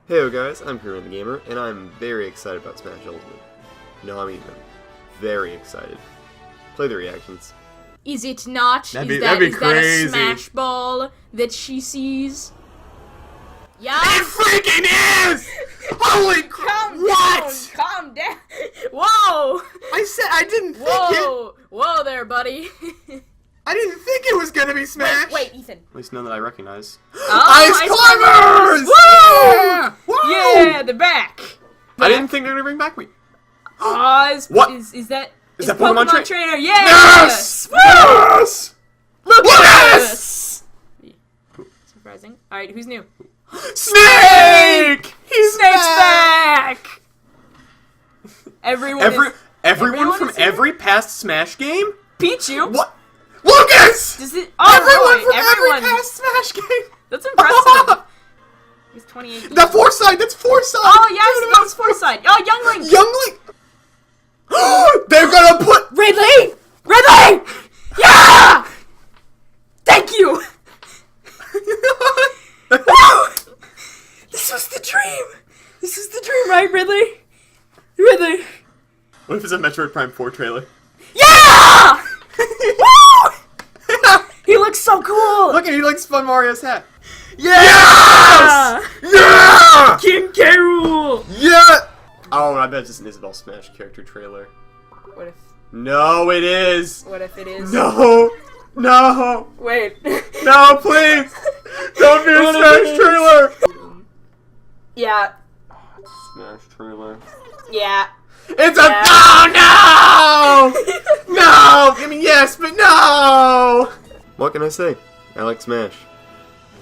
Hey guys, I'm Kirbyman the Gamer, and I'm very excited about Smash Ultimate. No, I mean, I'm very excited. Play the reactions. Is it not? That'd Is be that crazy. a Smash Ball that she sees? Yeah. It freaking is! Holy crap! What? Calm down. Whoa! I didn't think Whoa! Whoa there, buddy. I didn't think it was gonna be Smash! Wait, Ethan. At least none that I recognize. Ice Climbers! Woo! Yeah! Woo! Yeah, they're back. I didn't think they were gonna bring back me. What? Is that Pokemon Trainer? Yeah! Yes! Woo! Yes! Look Yes! at us! Surprising. Alright, who's new? Snake! He's Snake's back! Everyone From is every past Smash game? Pichu? What? Lucas! Does it? Everyone boy, from everyone. every past Smash game! That's impressive. He's 28. That Foresight! That's Foresight! Oh, yes, that's Foresight. Oh, Youngling! Youngling! They're gonna put... Ridley! Ridley! Yeah! Thank you! Woo! This was the dream! This is the dream, right, Ridley? Ridley! What if it's a Metroid Prime 4 trailer? Yeah! Woo! He looks so cool! Look at he like spun Mario's hat. Yes! Yeah! King K. Rool! Yeah! Oh, I bet it's just an Isabelle Smash character trailer. What if? No, it is! What if it is? No! No! Wait. No, please! Don't be a Smash trailer! Yeah. Smash trailer. Yeah. It's a Yeah. no! No! I mean, yes, but no! What can I say? I like Smash.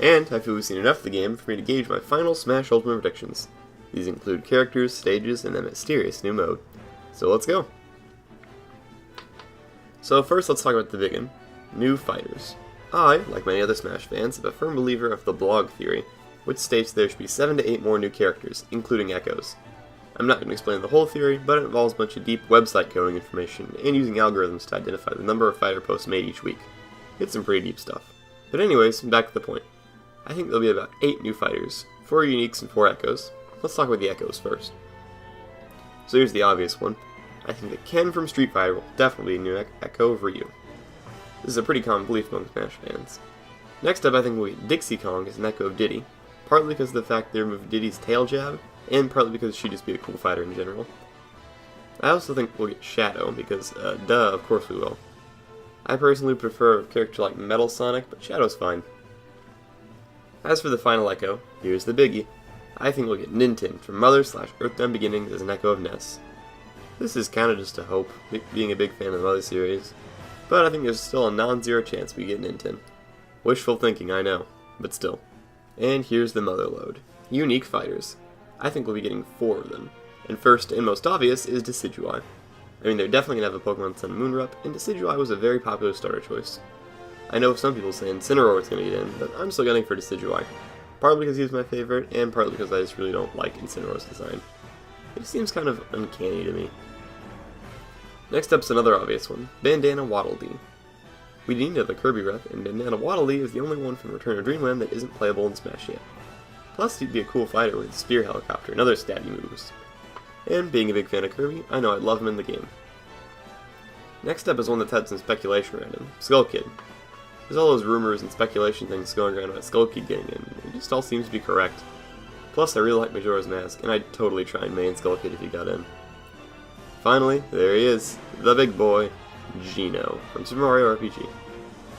And I feel we've seen enough of the game for me to gauge my final Smash Ultimate predictions. These include characters, stages, and a mysterious new mode. So let's go. So first let's talk about the big one. New fighters. I, like many other Smash fans, am a firm believer of the blog theory, which states there should be 7 to 8 more new characters, including Echoes. I'm not going to explain the whole theory, but it involves a bunch of deep website coding information and using algorithms to identify the number of fighter posts made each week. It's some pretty deep stuff. But anyways, back to the point. I think there'll be about 8 new fighters, 4 uniques and 4 echoes. Let's talk about the echoes first. So here's the obvious one. I think that Ken from Street Fighter will definitely be a new echo of Ryu. This is a pretty common belief among Smash fans. Next up, I think we'll get Dixie Kong as an echo of Diddy, partly because of the fact they removed Diddy's tail jab, and partly because she'd just be a cool fighter in general. I also think we'll get Shadow, because, duh, of course we will. I personally prefer a character like Metal Sonic, but Shadow's fine. As for the final echo, here's the biggie. I think we'll get Ninten from Mother/Earthbound Beginnings as an echo of Ness. This is kinda just a hope, being a big fan of the Mother series, but I think there's still a non-zero chance we get Ninten. Wishful thinking, I know, but still. And here's the Mother load. Unique fighters. I think we'll be getting 4 of them, and first and most obvious is Decidueye. I mean, they're definitely going to have a Pokemon Sun and Moon rep, and Decidueye was a very popular starter choice. I know some people say Incineroar is going to get in, but I'm still gunning for Decidueye. Partly because he's my favorite, and partly because I just really don't like Incineroar's design. It seems kind of uncanny to me. Next up's another obvious one, Bandana Waddle Dee. We need another Kirby rep, and Bandana Waddle Dee is the only one from Return of Dreamland that isn't playable in Smash yet. Plus, he'd be a cool fighter with Spear Helicopter and other stabby moves. And being a big fan of Kirby, I know I'd love him in the game. Next up is one that's had some speculation around him, Skull Kid. There's all those rumors and speculation things going around about Skull Kid getting in, it just all seems to be correct. Plus, I really like Majora's Mask, and I'd totally try and main Skull Kid if he got in. Finally, there he is, the big boy, Geno, from Super Mario RPG.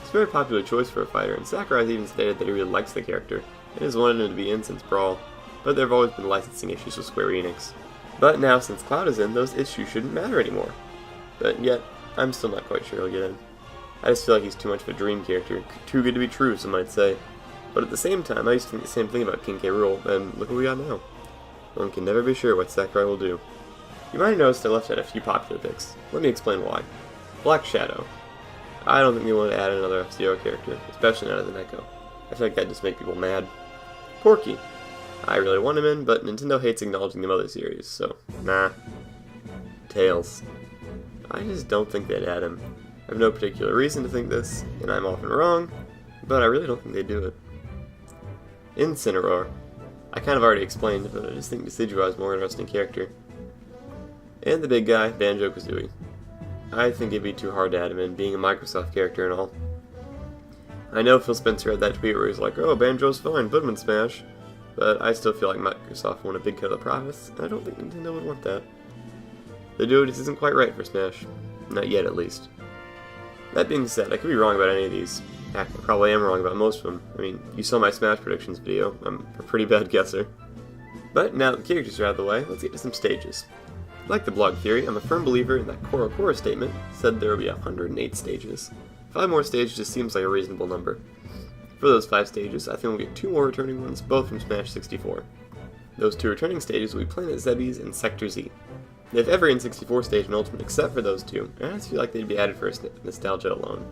It's a very popular choice for a fighter, and Sakurai's even stated that he really likes the character, and has wanted him to be in since Brawl, but there have always been licensing issues with Square Enix. But now, since Cloud is in, those issues shouldn't matter anymore. But yet, I'm still not quite sure he'll get in. I just feel like he's too much of a dream character, too good to be true, some might say. But at the same time, I used to think the same thing about King K. Rool, and look what we got now. One can never be sure what Sakurai will do. You might have noticed I left out a few popular picks. Let me explain why. Black Shadow. I don't think we want to add another F-Zero character, especially not as an Echo. I feel like that'd just make people mad. Porky. I really want him in, but Nintendo hates acknowledging the Mother series, so nah. Tails. I just don't think they'd add him. I have no particular reason to think this, and I'm often wrong, but I really don't think they'd do it. Incineroar. I kind of already explained, but I just think Decidueye is a more interesting character. And the big guy, Banjo-Kazooie. I think it'd be too hard to add him in, being a Microsoft character and all. I know Phil Spencer had that tweet where he's like, oh, Banjo's fine, put him in Smash. But I still feel like Microsoft won a big cut of the profits, and I don't think Nintendo would want that. The dude just isn't quite right for Smash. Not yet, at least. That being said, I could be wrong about any of these. Heck, I probably am wrong about most of them. I mean, you saw my Smash predictions video. I'm a pretty bad guesser. But now that the characters are out of the way, let's get to some stages. Like the blog theory, I'm a firm believer in that Korokoro statement said there will be 108 stages. 5 more stages just seems like a reasonable number. For those 5 stages, I think we'll get 2 more returning ones, both from Smash 64. Those 2 returning stages will be Planet Zebes and Sector Z. They have every N64 stage in Ultimate except for those 2, and I just feel like they'd be added for nostalgia alone.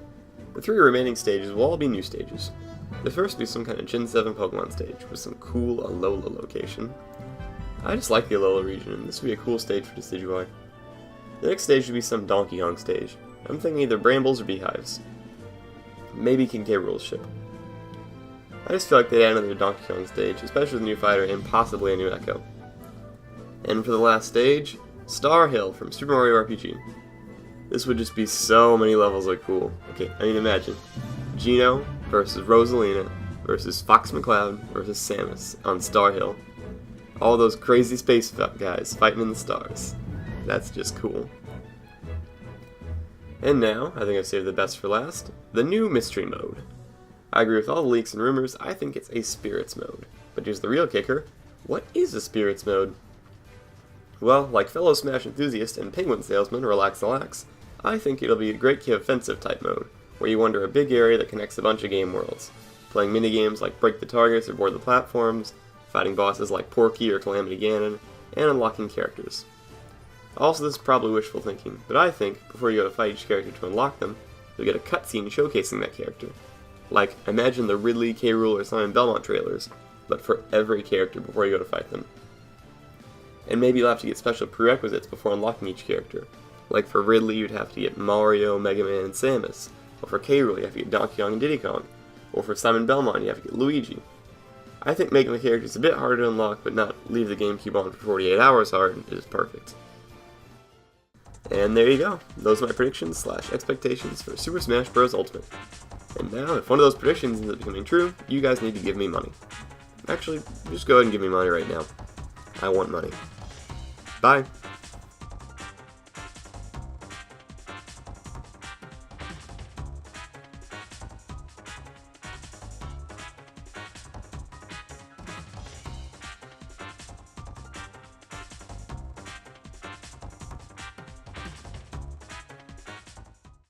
The 3 remaining stages will all be new stages. The first will be some kind of Gen 7 Pokemon stage, with some cool Alola location. I just like the Alola region, and this would be a cool stage for Decidueye. The next stage would be some Donkey Kong stage. I'm thinking either Brambles or Beehives. Maybe King K. Rool's ship. I just feel like they'd add another Donkey Kong stage, especially with a new fighter and possibly a new Echo. And for the last stage, Star Hill from Super Mario RPG. This would just be so many levels of cool. Okay, I mean imagine. Geno versus Rosalina versus Fox McCloud versus Samus on Star Hill. All those crazy space guys fighting in the stars. That's just cool. And now, I think I've saved the best for last, the new Mystery Mode. I agree with all the leaks and rumors, I think it's a Spirits Mode. But here's the real kicker, what is a Spirits Mode? Well, like fellow Smash enthusiast and Penguin salesman Relax, I think it'll be a great offensive type mode, where you wander a big area that connects a bunch of game worlds, playing minigames like Break the Targets or Board the Platforms, fighting bosses like Porky or Calamity Ganon, and unlocking characters. Also, this is probably wishful thinking, but I think, before you go to fight each character to unlock them, you'll get a cutscene showcasing that character. Like, imagine the Ridley, K. Rool, or Simon Belmont trailers, but for every character before you go to fight them. And maybe you'll have to get special prerequisites before unlocking each character. Like for Ridley, you'd have to get Mario, Mega Man, and Samus. Or for K. Rool, you have to get Donkey Kong and Diddy Kong. Or for Simon Belmont, you have to get Luigi. I think making the characters a bit harder to unlock, but not leave the GameCube on for 48 hours hard, is perfect. And there you go. Those are my predictions / expectations for Super Smash Bros. Ultimate. And now, if one of those predictions ends up becoming true, you guys need to give me money. Actually, just go ahead and give me money right now. I want money. Bye.